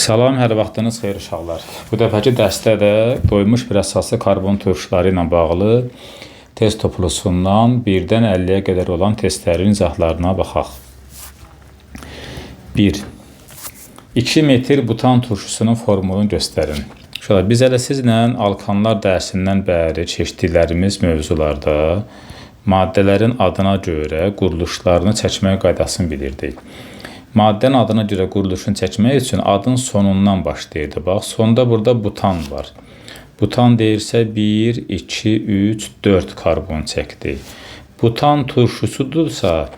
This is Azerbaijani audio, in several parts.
Salam, hər vaxtınız xeyir uşaqlar. Bu dəfəki dərsdə də doymuş bir əsaslı karbon turşuları ilə bağlı test toplusundan 1-dən 50-yə qədər olan testlərin izahlarına baxaq. 1. 2 metr butan turşusunun formulunu göstərin. Uşaqlar, biz hələ sizlə alkanlar dərsindən bəri keçdiklərimiz mövzularda maddələrin adına görə quruluşlarını çəkmək qaydasını bilirdik. Maddənin adına görə quruluşunu çəkmək üçün adın sonundan başlayırdı. Bax, sonda burada butan var. Butan deyirsə 1, 2, 3, 4 karbon çəkdi. Butan turşusudursa,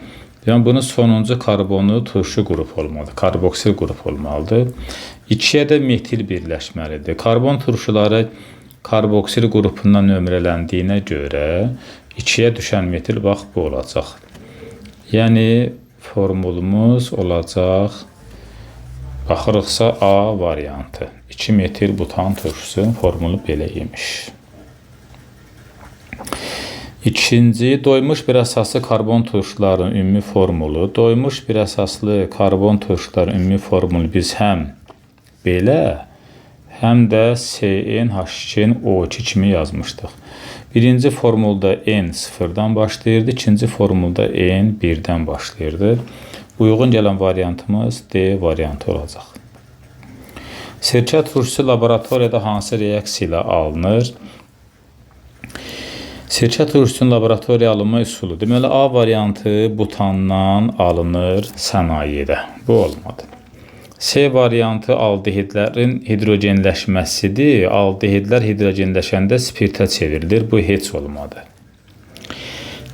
yəni bunun sonuncu karbonu turşu qrup olmalıdır, karboksil qrup olmalıdır. 2-yə də metil birləşməlidir. Karbon turşuları karboksil qrupundan nömrələndiyinə görə 2-yə düşən metil bax bu olacaq. Yəni formulumuz olacaq, baxırıqsa A variantı. 2 metil butan turşusunun formulu belə imiş. İkinci, doymuş bir əsaslı karbon turşuların ümumi formulu. Doymuş bir əsaslı karbon turşuların ümumi formulu biz həm belə, həm də CnH2O2 kimi yazmışdıq. Birinci formulda N sıfırdan başlayırdı, ikinci formulda N 1-dən başlayırdı. Uyğun gələn variantımız D variantı olacaq. Sirkə turşusu laboratoriyada hansı reaksiya ilə alınır? Sirkə turşusunun laboratoriya alınma üsulu. Deməli, A variantı butandan alınır sənayedə. Bu olmadı. C variantı aldehidlərin hidrogenləşməsidir. Aldehidlər hidrogenləşəndə spirtə çevrilir. Bu heç olmadı.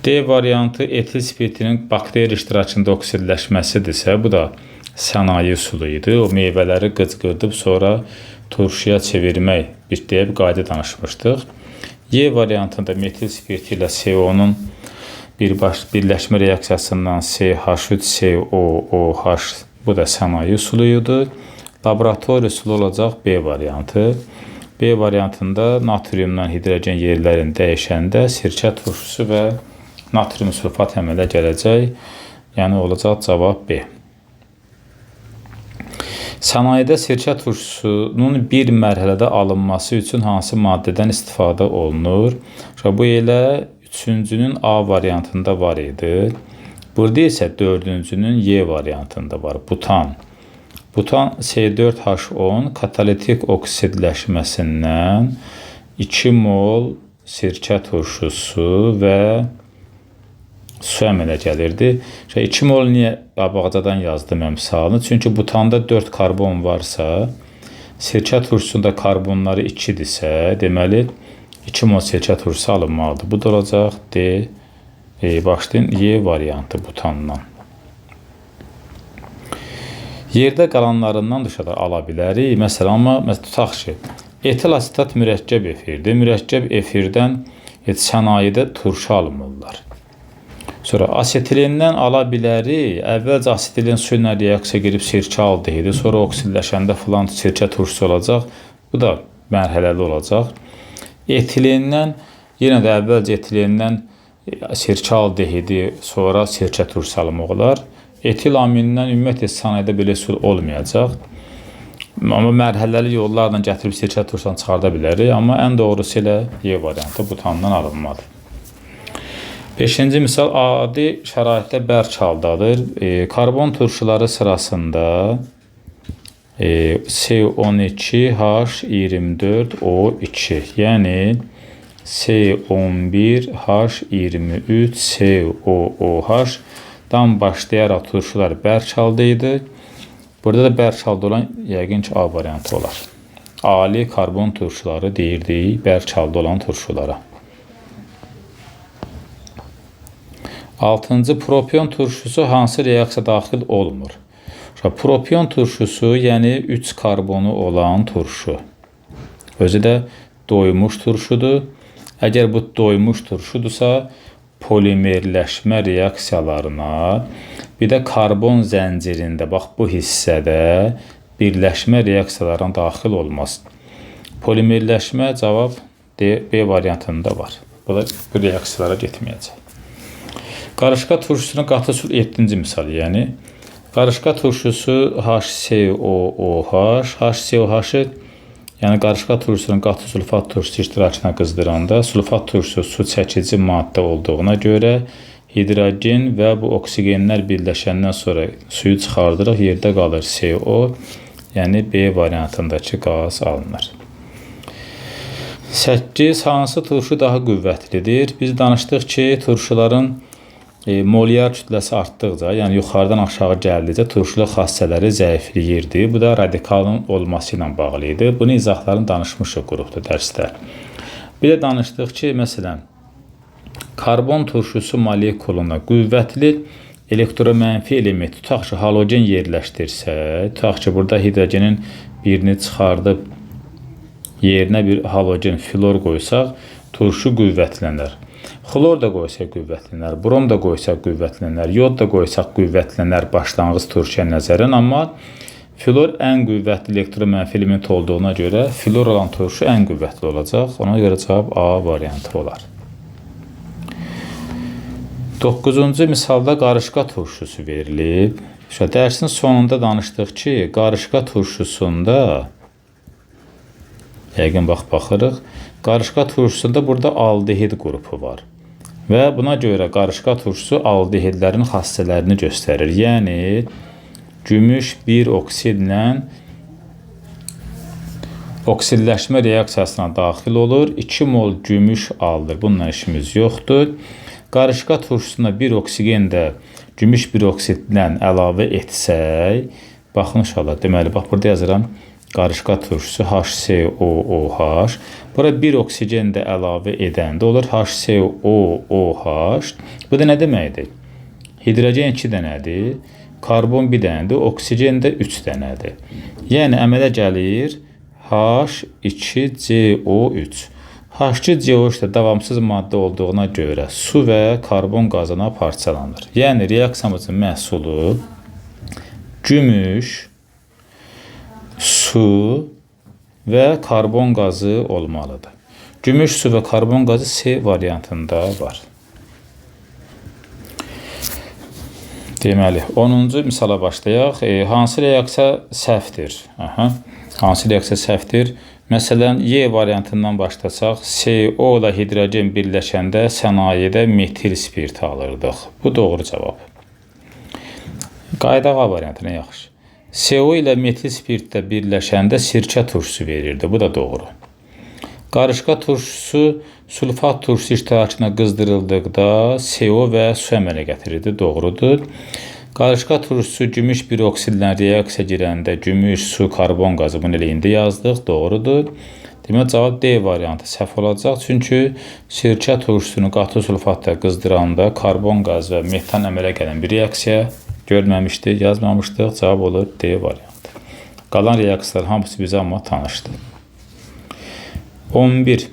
D variantı etil spirtinin bakteri iştirakında oksidləşməsidirsə, bu da sənaye üsulu idi. O meyvələri qıcqırdıb sonra turşuya çevirmək deyə bir qayda danışmışdıq. Y variantında metil spirti ilə CO-nun birləşmə reaksiyasından CH3COOH, bu da sənaye üsulu idi. Laboratoriya üsulu olacaq B variantı. B variantında natriumdan hidrogen yerlərini dəyişəndə sirkə turşusu və natrium sulfat əmələ gələcək. Yəni olacaq cavab B. Sənayedə sirkə turşusunun bir mərhələdə alınması üçün hansı maddədən istifadə olunur? Bu elə üçüncünün A variantında var idi. Burada isə dördüncünün Y variantında var. Butan. Butan C4H10 katalitik oksidləşməsindən 2 mol sirkə turşusu və su əmələ gəlirdi. 2 mol niyə qabaqcadan yazdım əmsalını? Çünki butanda 4 karbon varsa, sirkə turşusunda karbonları 2-dirsə, deməli 2 mol sirkə turşusu alınmalıdır. Bu da olacaq D. Başlayın Y variantı butandan. Yerdə qalanlarından dışarı ala bilərik. Məsələn, amma tutaq ki, etil asetat mürəkkəb efirdir. Mürəkkəb efirdən sənayedə turşu alınırlar. Sonra asetilendən ala bilərik. Əvvəlcə asetilen su ilə reaksiya girib sirkə aldehidi, sonra oksidləşəndə filan sirkə turşusu olacaq. Bu da mərhələli olacaq. Etilendən, yenə də əvvəlcə etilendən sirkə aldehidi, sonra sirkə turşusu almaq olar. Etil amilindən ümumiyyətlə sənayedə belə üsul olmayacaq. Amma mərhələli yollarla gətirib sirkə turşusundan çıxarda bilərik. Amma ən doğrusu ilə Y variantı butandan alınmalıdır. 5-ci misal, adi şəraitdə bərk haldadır. Karbon turşuları sırasında C12H24O2, yəni C11H23COOH-dan başlayaraq turşular bərk halda idi. Burada da bərk halda olan yəqin ki A variantı olar. Ali karbon turşuları deyirdik bərk halda olan turşulara. 6-cı, propion turşusu hansı reaksiya daxil olmur? Propion turşusu, yəni 3 karbonu olan turşu. Özü də doymuş turşudur. Əgər bu doymuş turşudursa, polimerləşmə reaksiyalarına, bir də karbon zəncirində, bax bu hissədə birləşmə reaksiyalarına daxil olmaz. Polimerləşmə cavab B variantında var. Bu da bu reaksiyalara getməyəcək. Qarışqa turşusunun qatı su 7-ci misal, yəni Qarışqa turşusu HCOOH. HCOH-ı yəni qarışqa turşusunun qatı sulfat turşusu iştirakına qızdıranda sulfat turşusu su çəkici maddə olduğuna görə hidrogen və bu oksigenlər birləşəndən sonra suyu çıxardırıq, yerdə qalır CO, yəni B variantındakı qaz alınır. 8. Hansı turşu daha qüvvətlidir? Biz danışdıq ki, turşuların molyar kütləsi artdıqca, yəni yuxarıdan aşağı gəldikcə turşuluq xassələri zəifləyirdi. Bu da radikalın olması ilə bağlı idi. Bunu izahlarını danışmışıq qrupda dərsdə. Bir də danışdıq ki, məsələn, karbon turşusu molekuluna qüvvətli elektromənfi element, tutaq ki, halogen yerləşdirsə, tutaq ki, burada hidrogenin birini çıxardıb yerinə bir halogen flor qoysaq, turşu qüvvətlənər. Xlor da qoysaq qüvvətlənər, brom da qoysaq qüvvətlənər, yod da qoysaq qüvvətlənər başlanğıc turşuya nəzərən, amma flor ən qüvvətli elektromənfi element olduğuna görə flor olan turşu ən qüvvətli olacaq. Ona görə cavab A variantı olar. 9-cu misalda qarışqa turşusu verilib. Dərsin sonunda danışdıq ki, qarışqa turşusunda yəqin baxırıq. Qarışqa turşusunda burada aldehid qrupu var. Və buna görə qarışqa turşusu aldehidlərin xassələrini göstərir. Yəni, gümüş bir oksidlə oksidləşmə reaksiyasına daxil olur. 2 mol gümüş alır. Bununla işimiz yoxdur. Qarışqa turşusuna bir oksigen də gümüş bir oksidlə əlavə etsək, baxın inşallah, deməli, bax, burada yazıram. Qarışqa turşusu HCOOH. Bura bir oksigen də əlavə edəndə olur HCOOH. Bu da nə deməkdir? Hidrogen 2 dənədir, karbon 1 dənədir, oksigen də 3 dənədir. Yəni, əmələ gəlir H2CO3. H2CO3 də davamsız maddə olduğuna görə su və karbon qazına parçalanır. Yəni, reaksiyamızın məhsulu gümüş, su və karbon qazı olmalıdır. Gümüş, su və karbon qazı C variantında var. Deməli, 10-cu misala başlayaq. Hansı reaksiya səhvdir? Hansı reaksiya səhvdir? Məsələn, Y variantından başlasaq, CO ilə hidrogen birləşəndə sənayedə metil spirti alırdıq. Bu doğru cavab. Qayda A variantına yaxşı. CO ilə metil spirtdə birləşəndə sirkə turşusu verirdi. Bu da doğru. Qarışqa turşusu sulfat turşusu iştirakına qızdırıldıqda CO və su əmələ gətirirdi. Doğrudur. Qarışqa turşusu gümüş bir oksidlə reaksiya girəndə gümüş, su, karbon qazı bunun eləyində yazdıq. Doğrudur. Demək, cavab D variantı səhv olacaq. Çünki sirkə turşusunu qatı sulfatda qızdıranda karbon qazı və metan əmələ gələn bir reaksiya görməmişdik, yazmamışdıq. Cavab olur D variantı. Qalan reaksiyalar hamısı bizə amma tanışdır. 11.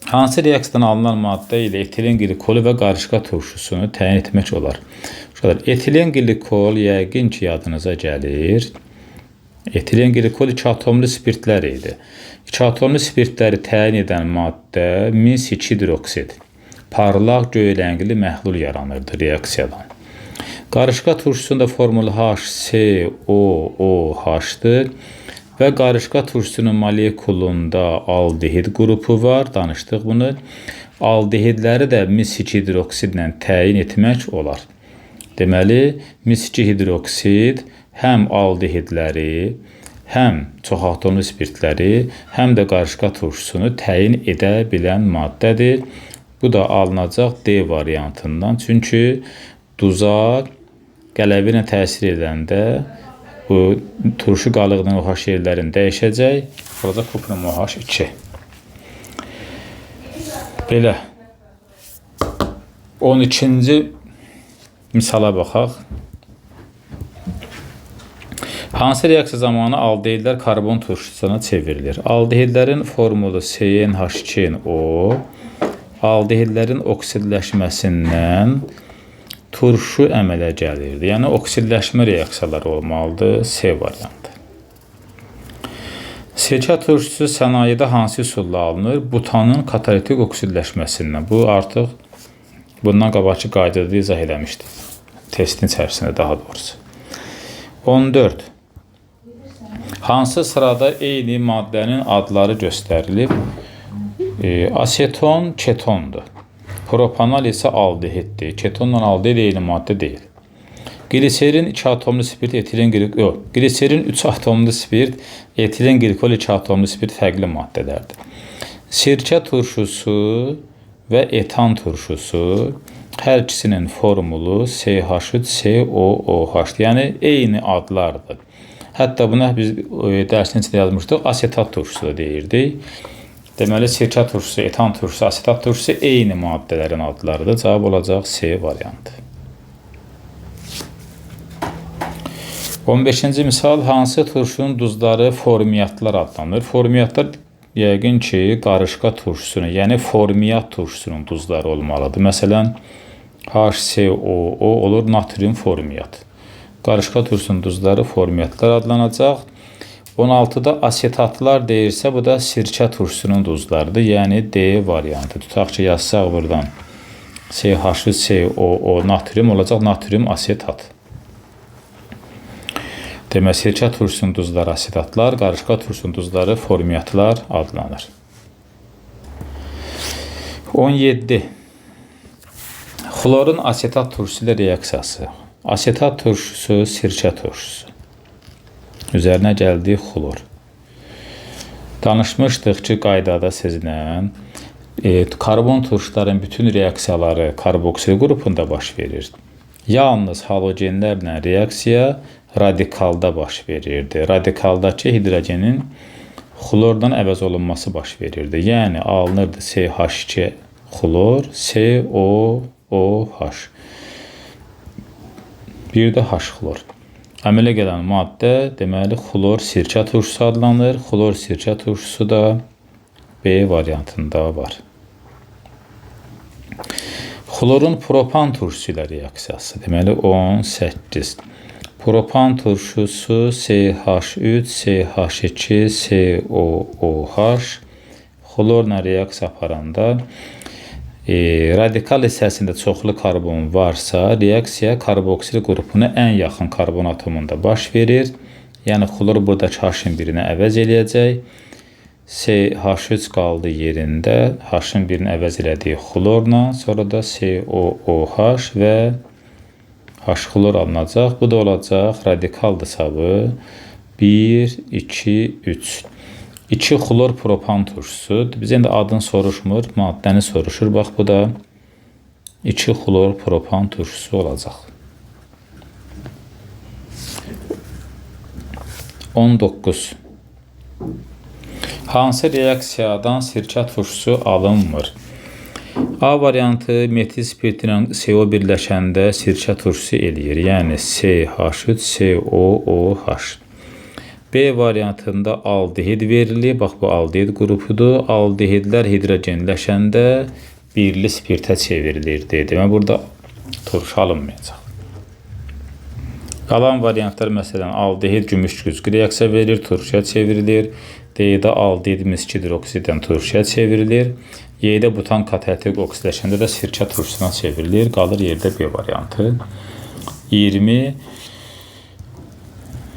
Hansı reaksiyadan alınan maddə ilə etilen glikolu və qarışqa turşusunu təyin etmək olar? Etilen glikol yəqin ki, yadınıza gəlir. Etilen glikol 2 atomlu spirtlər idi. 2 atomlu spirtləri təyin edən maddə mis-2 hidroksid. Parlaq göy rəngli məhlul yaranırdı reaksiyadan. Qarışqa turşusunda formulu HCOOH-dır və qarışqa turşusunun molekulunda aldehid qrupu var. Danışdıq bunu. Aldehidləri də mis-2 hidroksidlə təyin etmək olar. Deməli, mis-2 hidroksid həm aldehidləri, həm çox atomlu spirtləri, həm də qarışqa turşusunu təyin edə bilən maddədir. Bu da alınacaq D variantından. Çünki duza qələvi ilə təsir edəndə bu turşu qalığının OH yerlərini dəyişəcək. Olacaq kuprum OH 2. Belə. 12-ci misala baxaq. Hansı reaksiya zamanı aldehidlər karbon turşusuna çevrilir? Aldehidlərin formulu CnH2nO aldehidlərin oksidləşməsindən turşu əmələ gəlirdi. Yəni, oksidləşmə reaksiyaları olmalıdır. C variantı. Sirkə turşusu sənayedə hansı üsulla alınır? Butanın katalitik oksidləşməsindən. Bu, artıq bundan qabaqki qaydada izah eləmişdik. Testin içərisində daha doğrusu. 14. Hansı sırada eyni maddənin adları göstərilib? Aseton ketondur. Propanol isə aldehiddir. Ketonla aldehid eyni maddə deyil. Gliserin 2 atomlu spirt, etilen glikol, yox, gliserin 3 atomlu spirt, etilen glikol 2 atomlu spirt fərqli maddələrdir. Sirkə turşusu və etan turşusu hər ikisinin formulu CH3COOH, yəni eyni adlardır. Hətta buna biz dərsin içində yazmışdıq, asetat turşusu da deyirdik. Deməli, sirkə turşusu, etan turşusu, asetat turşusu eyni maddələrin adlarıdır. Cavab olacaq C variantı. 15-ci misal, hansı turşunun duzları formiyatlar adlanır? Formiyatlar yəqin ki, qarışqa turşusunun, yəni formiyat turşusunun duzları olmalıdır. Məsələn, HCOO olur natrium formiyat. Qarışqa turşusunun duzları formiyatlar adlanacaq. 16-da asetatlar deyirsə, bu da sirkə turşusunun duzlarıdır. Yəni D variantı. Tutaq ki, yazsaq buradan CH3COO natrium olacaq natrium asetat. Demək, sirkə turşusunun duzları asetatlar, qarışqa turşusunun duzları formiyatlar adlanır. 17. Xlorun asetat turşusu ilə reaksiyası. Asetat turşusu, sirkə turşusu. Üzərinə gəldi xlor. Danışmışdıq ki, qaydada sizlə karbon turşuların bütün reaksiyaları karboksil qrupunda baş verir. Yalnız halogenlərlə reaksiya radikalda baş verirdi. Radikaldakı hidrogenin xlordan əvəz olunması baş verirdi. Yəni, alınırdı CH2 xlor, COOH. Bir də H xlor. Əmələ gələn maddə, deməli, xlor sirkə turşusu adlanır. Xlor sirkə turşusu da B variantında var. Xlorun propan turşusu ilə reaksiyası. Deməli, 18. Propan turşusu CH3, CH2, COOH. Xlorla reaksiya aparanda radikal hissəsində çoxlu karbon varsa, reaksiya karboksil qrupuna ən yaxın karbon atomunda baş verir. Yəni, xlor buradakı H-ın birini əvəz eləyəcək. CH3 qaldı yerində. H-ın birini əvəz elədiyi xlorla, sonra da COOH və H xlor alınacaq. Bu da olacaq radikal hesabı 1, 2, 3. 2 xlor propan turşusu. Biz indi adını soruşmur, maddəni soruşur. Bax, bu da 2 xlor propan turşusu olacaq. 19. Hansı reaksiyadan sirkə turşusu alınmır? A variantı metil spirti ilə CO birləşəndə sirkə turşusu eləyir. Yəni CH3COOH. B variantında aldehid verilir. Bax, bu aldehid qrupudur. Aldehidlər hidrogenləşəndə birli spirtə çevrilir. Demək, burada turşu alınmayacaq. Qalan variantlar, məsələn, aldehid gümüş güzgü reaksiya verir, turşuya çevrilir. D-də aldehid miskid oksiddən turşuya çevrilir. Y-də butan kataltik oksidləşəndə də sirkə turşusuna çevrilir. Qalır yerdə B variantı.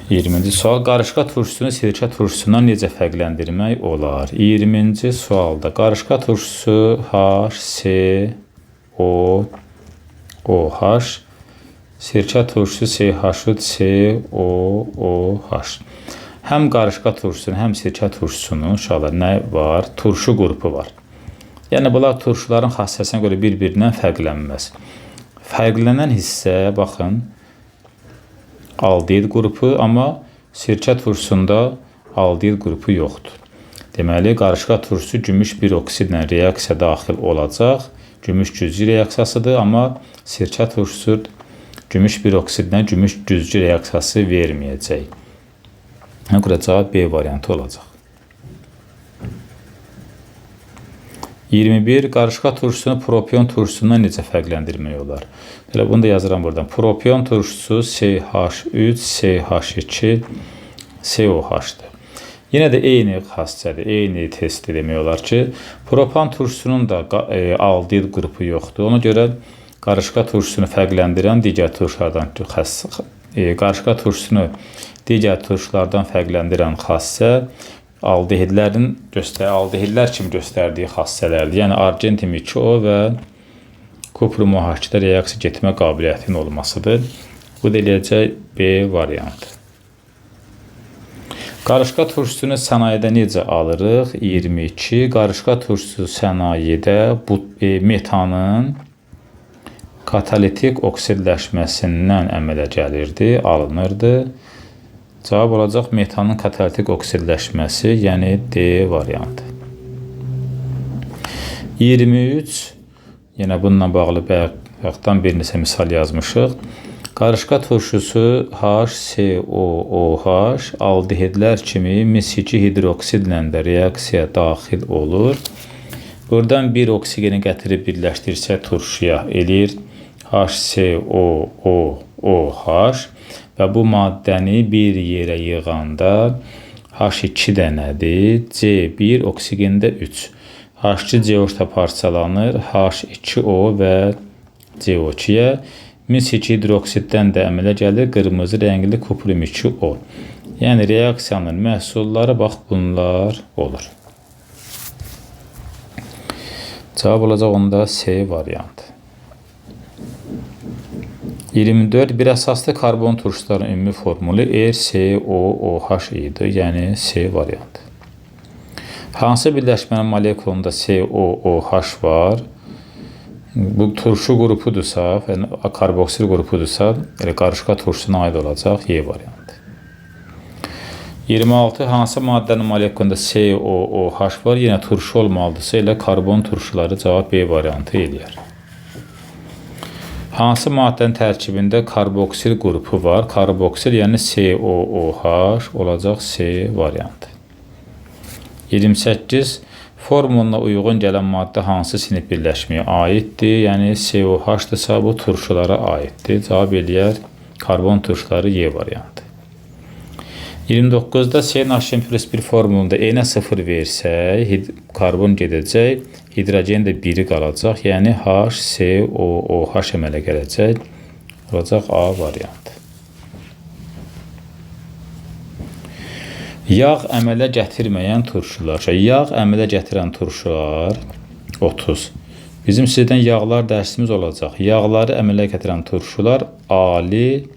20-ci sual. Qarışqa turşusunu sirkə turşusundan necə fərqləndirmək olar? 20-ci sualda qarışqa turşusu HCOOH, sirkə turşusu CH3COOH. Həm qarışqa turşusunun, həm sirkə turşusunun uşaqlar nə var? Turşu qrupu var. Yəni, bunlar turşuların xassəsinə görə bir-birindən fərqlənməz. Fərqlənən hissə, baxın, aldehid qrupu, amma sirkə turşusunda aldehid qrupu yoxdur. Deməli, qarışqa turşusu gümüş bir oksidlə reaksiya daxil olacaq. Gümüş güzgü reaksiyasıdır, amma sirkə turşusu gümüş bir oksidlə gümüş güzgü reaksiyası verməyəcək. Burada cavab B variantı olacaq. 21. Qarışqa turşusunu propion turşusundan necə fərqləndirmək olar? Elə bunu da yazıram buradan. Propion turşusu CH3, CH2, COH-dır. Yenə də eyni xassədir, eyni testdir demək olar ki, propan turşusunun da aldehid qrupu yoxdur. Ona görə qarışqa turşusunu fərqləndirən digər turşulardan qarışqa turşusunu digər turşulardan fərqləndirən xassə aldehidlər kimi göstərdiyi xassələrdir. Yəni argentin 2O və kupru mühakirədə reaksiya getmə qabiliyyətinin olmasıdır. Bu da eləyəcək B variantı. Qarışqa turşusunu sənayedə necə alırıq? 22. Qarışqa turşusu sənayedə metanın katalitik oksidləşməsindən əmələ gəlirdi, alınırdı. Cavab olacaq metanın katalitik oksidləşməsi, yəni D variantı. 23. Yenə bununla bağlı bayaqdan bir neçə misal yazmışıq. Qarışqa turşusu HCOOH aldehidlər kimi mis2 hidroksidlə də reaksiya daxil olur. Buradan bir oksigeni gətirib birləşdirsə turşuya eləyir HCOOH və bu maddəni bir yerə yığanda H2 dənədir, C1 oksigində 3. H2CO parçalanır H2O və CO2-yə. Mis2 hidroksiddən də əmələ gəlir qırmızı rəngli kuprum 2O. Yəni reaksiyanın məhsulları bax bunlar olur. Cavab olacaq onda C variantı. 24. Bir əsaslı karbon turşuların ümumi formulu RCOOH idi, yəni C variantı. Hansı birləşmənin molekulunda COOH var? Bu turşu qrupudursa, yəni karboksil qrupudursa, qarışqa turşusuna aid olacaq Y variantı. 26. Hansı maddənin molekulunda COOH var? Yenə turşu olmalıdırsa, elə karbon turşuları cavab B variantı eləyər. Hansı maddənin tərkibində karboksil qrupu var? Karboksil, yəni COOH olacaq C variantı. 28. Formuluna uyğun gələn maddə hansı sinif birləşməyə aiddir? Yəni COH-dırsa bu turşulara aiddir. Cavab eləyər karbon turşuları Y variantı. 29-da CNH+1 formulunda N-ə 0 versək, karbon gedəcək, hidrogen də 1-i qalacaq. Yəni HCOOH əmələ gələcək. Olacaq A variantı. Yağ əmələ gətirməyən turşular. Yağ əmələ gətirən turşular 30. Bizim sizdən yağlar dərsimiz olacaq. Yağları əmələ gətirən turşular ali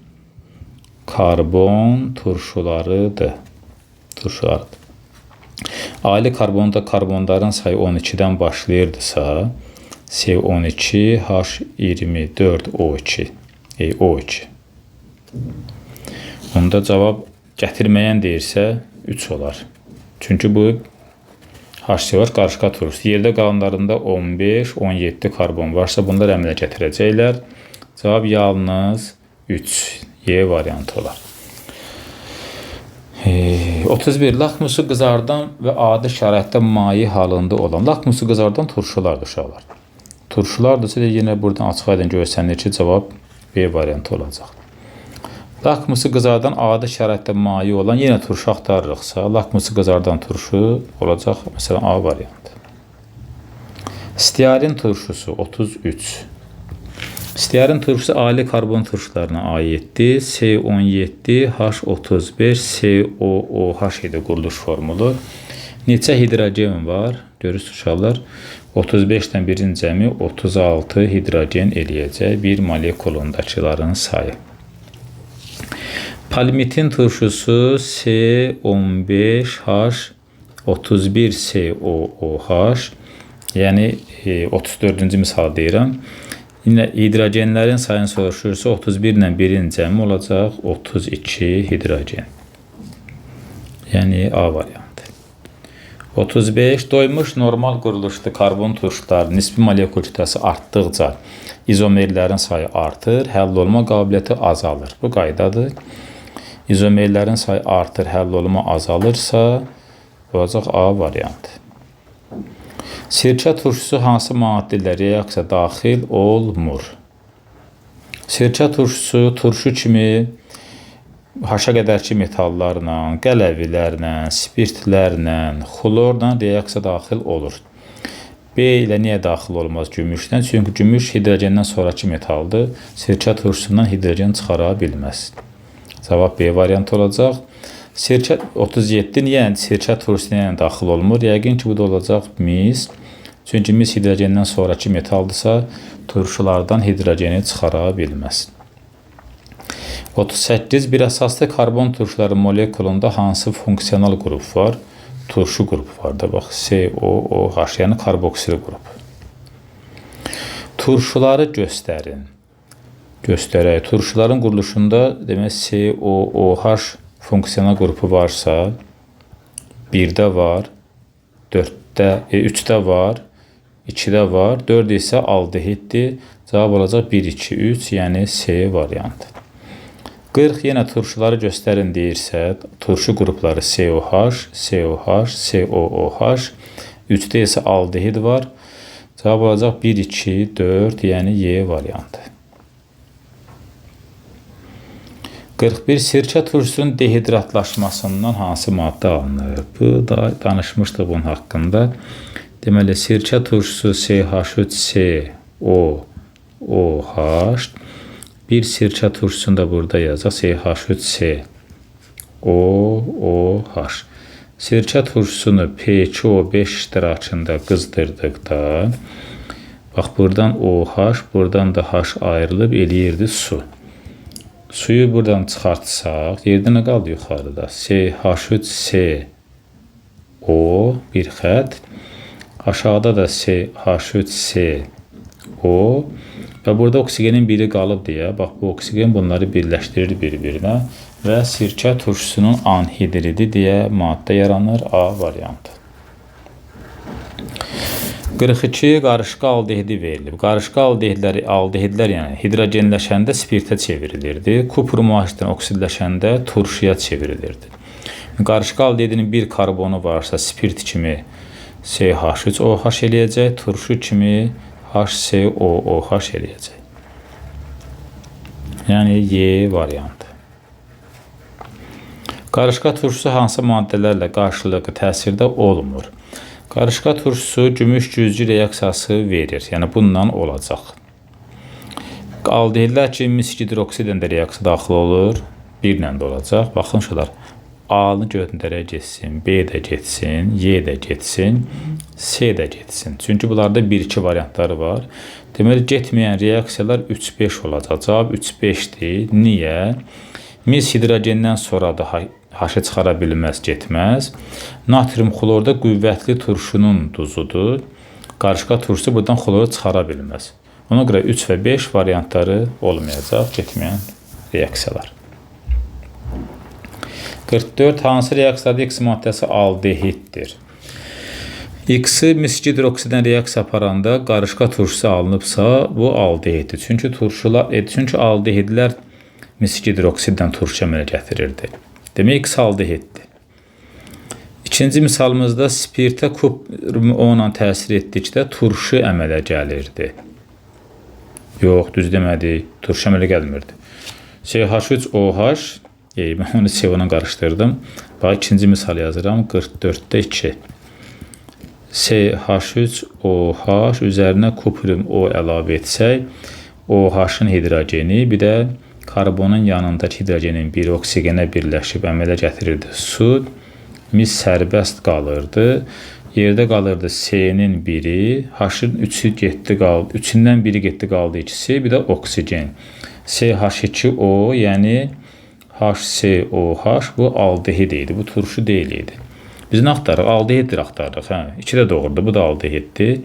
karbon turşularıdır. Ali karbonda karbonların sayı 12-dən başlayırdısa, C12, H24, O2. O2. Onda cavab gətirməyən deyirsə 3 olar. Çünki bu HCOH qarışqa turşusu. Yerdə qalanlarında 15, 17 karbon varsa bunlar əmələ gətirəcəklər. Cavab yalnız 3. Y variantı olar. 31. Lakmusu qızardan və adi şəraitdə maye halında olan. Lakmusu qızardan turşulardır uşaqlar. Turşulardırsa yenə buradan açıq aydın görsənir ki, cavab B variantı olacaq. Lakmusu qızardan adi şəraitdə maye olan yenə turşu axtarırıqsa, lakmusu qızardan turşu olacaq, məsələn, A variantı. Stearin turşusu 33. Stearin turşusu ali karbon turşularına aiddir. C17, H35, COOH idi quruluş formulu. Neçə hidrogen var? Görürsünüz uşaqlar. 35-dən birin cəmi 36 hidrogen eləyəcək bir molekulundakıların sayı. Palmitin turşusu C15H31COOH, yəni 34-cü misal deyirəm. Yine hidrogenlərin sayını soruşursa 31 ilə 1-in cəmi olacaq 32 hidrogen. Yəni A variantı. 35. Doymuş normal quruluşlu karbon turşuları nisbi molekul kütləsi artdıqca izomerlərin sayı artır, həll olma qabiliyyəti azalır. Bu qaydadır. İzomerlərin sayı artır, həll olma azalırsa olacaq A variantı. Sirkə turşusu hansı maddələrlə reaksiya daxil olmur? Sirkə turşusu turşu kimi haşa qədərki metallarla, qələvilərlə, spirtlərlə, xlorla reaksiya daxil olur. B ilə niyə daxil olmaz gümüşdən? Çünki gümüş hidrogendən sonraki metaldır. Sirkə turşusundan hidrogen çıxara bilməz. Cavab B variantı olacaq. Sirkə 37 niyə sirkə turşusuna daxil olmur? Yəqin ki, bu da olacaq mis. Çünki mis hidrogendən sonraki metaldırsa, turşulardan hidrogeni çıxara bilməz. 38. Bir əsaslı karbon turşuları molekulunda hansı funksional qrup var? Turşu qrupu var da, bax, COOH, yəni karboksil qrup. Turşuları göstərin. Göstərək. Turşuların quruluşunda demək COOH funksiyonal qrupu varsa 1-də var, 3-də var, 2-də var, 4 isə aldehiddir. Cavab olacaq 1, 2, 3, yəni C variantı. 40 yenə turşuları göstərin deyirsə, turşu qrupları COH, COH, COOH, 3-də isə aldehid var. Cavab olacaq 1, 2, 4, yəni Y variantı. 41. Sirkə turşusunun dehidratlaşmasından hansı maddə alınır? Bu da danışmışdıq bunun haqqında. Deməli, sirkə turşusu CH3COOH. Bir sirkə turşusunu da burada yazacaq. CH3COOH. Sirkə turşusunu P2O5 iştirakında qızdırdıqda, bax, buradan OH, buradan da H ayrılıb eləyirdi su. Suyu buradan çıxartsaq, yerdə nə qaldı yuxarıda? CH3CO bir xət, aşağıda da CH3CO və burada oksigenin biri qalıb deyə, bax, bu oksigen bunları birləşdirir bir-birinə və sirkə turşusunun anhidridi deyə maddə yaranır. A variantı. 42. Qarışqa aldehidi verilib. Qarışqa aldehidlər yəni hidrogenləşəndə spirtə çevrilirdi. Kupr müaşiddən oksidləşəndə turşuya çevrilirdi. Qarışqa aldehidinin bir karbonu varsa spirt kimi CH3OH eləyəcək, turşu kimi HCOOH eləyəcək. Yəni Y variantı. Qarışqa turşusu hansı maddələrlə qarşılıqlı təsirdə olmur? Qarışqa turşusu gümüş güclü reaksiyası verir. Yəni, bundan olacaq. Aldehidlər ki, mis hidroksidlə də reaksiya daxil olur. 1 ilə də olacaq. Baxın, şunlar. A-nı göndərək getsin, B də getsin, Y də getsin, C də getsin. Çünki bunlarda 1-2 variantları var. Deməli, getməyən reaksiyalar 3-5 olacaq. Cavab 3-5-dir. Niyə? Mis hidrogendən sonra da H-ı çıxara bilməz, getməz. Natrium xlorda qüvvətli turşunun duzudur. Qarışqa turşusu buradan xloru çıxara bilməz. Ona görə 3 və 5 variantları olmayacaq, getməyən reaksiyalar. 44. Hansı reaksiyada X maddəsi aldehiddir? X-i mis hidroksidən reaksiya aparanda qarışqa turşusu alınıbsa, bu aldehiddir. Çünki aldehidlər mis hidroksidən turşu əmələ gətirirdi. Demək, X aldehiddir. İkinci misalımızda spirtə kupr-10-la təsir etdikdə turşu əmələ gəlirdi. Yox, düz demədik, turşu əmələ gəlmirdi. CH3OH, mən onu CO-la qarışdırdım. Bax, ikinci misal yazıram, 44-də 2. CH3OH üzərinə kupr-O əlavə etsək, OH-ın hidrogeni, bir də karbonun yanındakı hidrogenin biri oksigenə birləşib əmələ gətirirdi su, mis sərbəst qalırdı, yerdə qalırdı C-nin biri, H-ın 3-ü getdi qaldı, 3-ündən biri getdi qaldı ikisi, bir də oksigen. CH2O, yəni HCOH, bu aldehid idi, bu turşu deyil idi. Biz nə axtarıq? Aldehiddir axtarıq. 2 də doğrudur, bu da aldehiddir,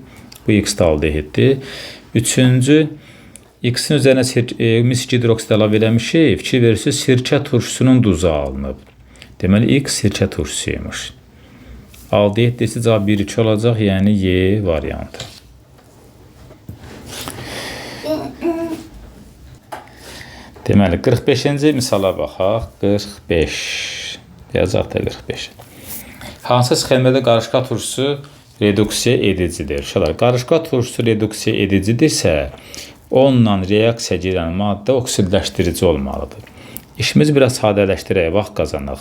bu X də aldehiddir. Üçüncü, X-in üzərinə mis hidroksid əlavə eləmişik, fikir verirsiniz, sirkə turşusunun duzu alınıb. Deməli, X sirkə turşusuymuş. Aldehid desə cavab 1-2 olacaq, yəni Y variantı. Deməli, 45-ci misala baxaq. 45. Yazaq da 45. Hansı sxemdə qarışqa turşusu reduksiya edicidir? Qarışqa turşusu reduksiya edicidirsə, onunla reaksiya girən maddə oksidləşdirici olmalıdır. İşimiz biraz sadələşdirək, vaxt qazanaq.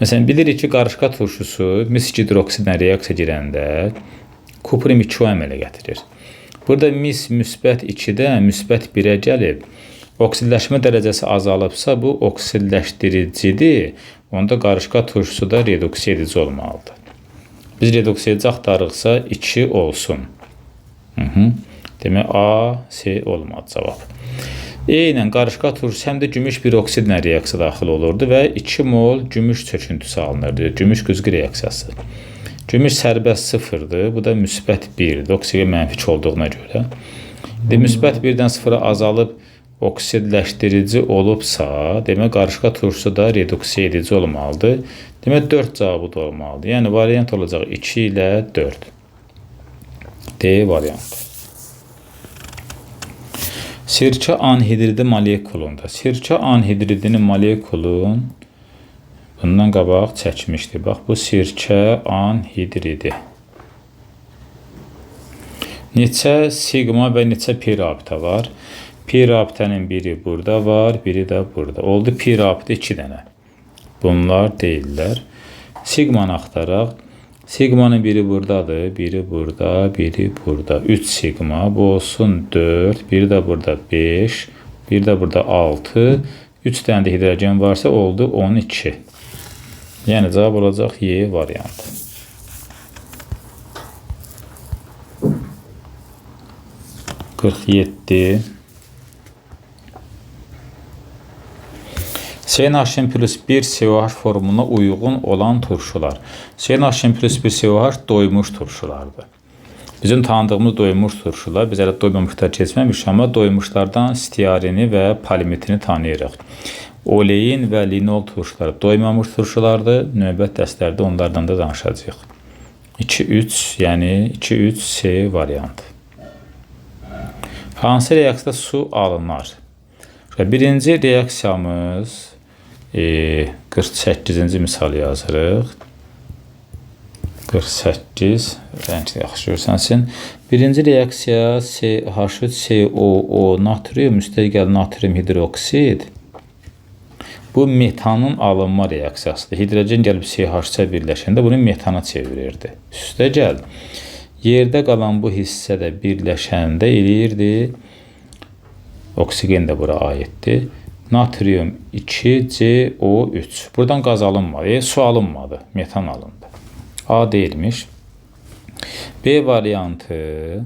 Məsələn, bilirik ki, qarışqa turşusu mis hidroksidlə reaksiya girəndə kupr-2O əmələ gətirir. Burada mis müsbət 2-də müsbət 1-ə gəlib oksidləşmə dərəcəsi azalıbsa, bu oksidləşdiricidir. Onda qarışqa turşusu da reduksiya edici olmalıdır. Biz reduksiya edici axtarırıqsa 2 olsun. Demək, A, C olmadı cavab. Eynən qarışqa turşusu həm də gümüş bir oksidlə reaksiya daxil olurdu və 2 mol gümüş çöküntüsü alınırdı. Gümüş qüzgü reaksiyası. Gümüş sərbəst 0-dır. Bu da müsbət 1-dir. Oksigen mənfi 2 olduğuna görə. Müsbət 1-dən 0-a azalıb oksidləşdirici olubsa, demək, qarışqa turşusu da reduksiya edici olmalıdır. Demək, 4 cavabı da olmalıdır. Yəni, variant olacaq 2 ilə 4. D variantı. Sirkə anhidridi molekulunda. Sirkə anhidridinin molekulun bundan qabaq çəkmişdi. Bax, bu sirkə anhidridi. Neçə sigma və neçə pi rabitə var? Pi rabitənin biri burada var, biri də burada. Oldu pi rabitə 2 dənə. Bunlar deyirlər. Sigmanı axtaraq. Sigmanın biri buradadır, biri burada, biri burada. 3 sigma, bu olsun 4, biri də burada 5, biri də burada 6. 3 dənə də hidrogen varsa oldu 12. Yəni cavab olacaq Y variantı. (47) CnH plus 1 COH formuna uyğun olan turşular. CnH plus 1 COH doymuş turşulardır. Bizim tanıdığımız doymuş turşular, biz hələ doymamışlar keçməmişik, amma doymuşlardan stiarini və polimetrini tanıyırıq. Olein və linol turşuları doymamış turşulardır. Növbət dərslərdə onlardan da danışacağıq. 2-3, yəni 2-3C variantı. Hansı reaksiyada su alınır? Birinci reaksiyamız 48-ci misal yazırıq. 48, rəngdə yaxşı görsənsin. Birinci reaksiya H3COO natrium üstəgəl natrium hidroksid. Bu metanın alınma reaksiyasıdır. Hidrogen gəlib CH3-ə birləşəndə bunu metana çevirirdi. Üstəgəl yerdə qalan bu hissə də birləşəndə eləyirdi. Oksigen də bura aiddir. Natrium 2CO3. Buradan qaz alınmadı. Su alınmadı. Metan alındı. A deyilmiş. B variantı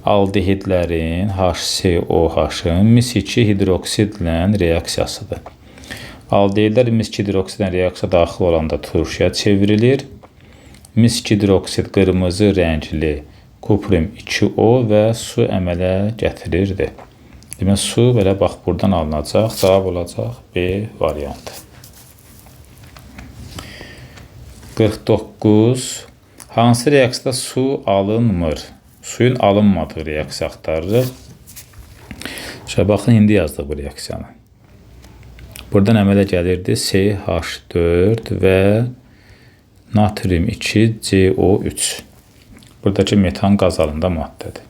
aldehidlərin HCOH-ın mis-2 hidroksidlə reaksiyasıdır. Aldehidlər mis-2 hidroksidlə reaksiya daxil olanda turşuya çevrilir. Mis-2 hidroksid qırmızı rəngli kuprum 2O və su əmələ gətirirdi. Demək, su belə bax buradan alınacaq. Cavab olacaq B variantı. 49. Hansı reaksiyada su alınmır? Suyun alınmadığı reaksiya axtarırıq. Şöyle baxın, indi yazdıq bu reaksiyanı. Buradan əmələ gəlirdi CH4 və natrium 2CO3. Buradakı metan qaz alında maddədir.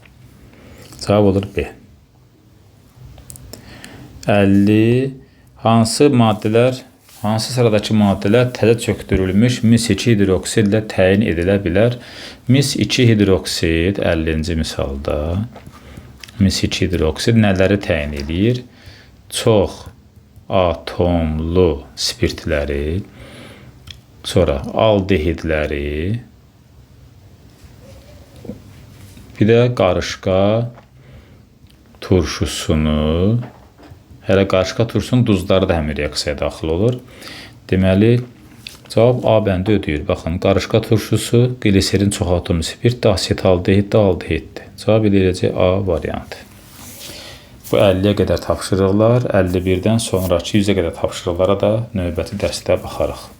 Cavab olur B. 50. Hansı sıradakı maddələr təzə çökdürülmüş mis-2 hidroksidlə təyin edilə bilər? Mis-2 hidroksid 50-ci misalda mis-2 hidroksid nələri təyin edir? Çox atomlu spirtləri, sonra aldehidləri, bir də qarışqa turşusunu, hələ qarışqa turşusunun duzları da həmin reaksiyaya daxil olur. Deməli, cavab A bəndə ödəyir. Baxın, qarışqa turşusu, gliserin çox atomlu spirt, asetaldehid də aldehiddir. Cavab eləyəcək A variantı. Bu 50-yə qədər tapşırıqlar, 51-dən sonraki 100-ə qədər tapşırıqlara da növbəti dərsdə baxarıq.